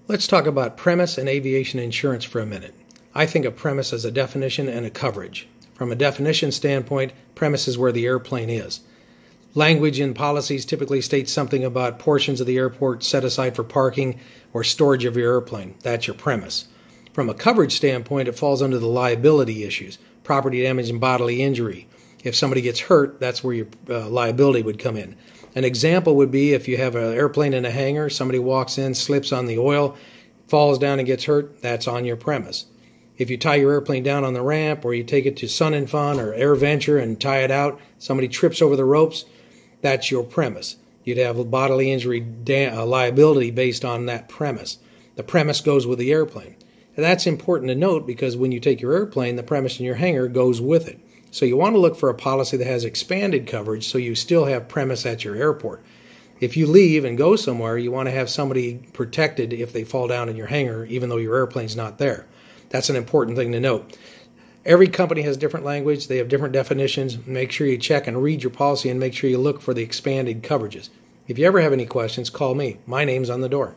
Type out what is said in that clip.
Let's talk about premise and aviation insurance for a minute. I think of premise as a definition and a coverage. From a definition standpoint, premise is where the airplane is. Language in policies typically states something about portions of the airport set aside for parking or storage of your airplane. That's your premise. From a coverage standpoint, it falls under the liability issues, property damage and bodily injury. If somebody gets hurt, that's where your liability would come in. An example would be if you have an airplane in a hangar, somebody walks in, slips on the oil, falls down and gets hurt, that's on your premise. If you tie your airplane down on the ramp or you take it to Sun and Fun or Air Venture and tie it out, somebody trips over the ropes, that's your premise. You'd have a bodily injury liability based on that premise. The premise goes with the airplane. And that's important to note because when you take your airplane, the premise in your hangar goes with it. So you want to look for a policy that has expanded coverage so you still have premise at your airport. If you leave and go somewhere, you want to have somebody protected if they fall down in your hangar, even though your airplane's not there. That's an important thing to note. Every company has different language. They have different definitions. Make sure you check and read your policy and make sure you look for the expanded coverages. If you ever have any questions, call me. My name's on the door.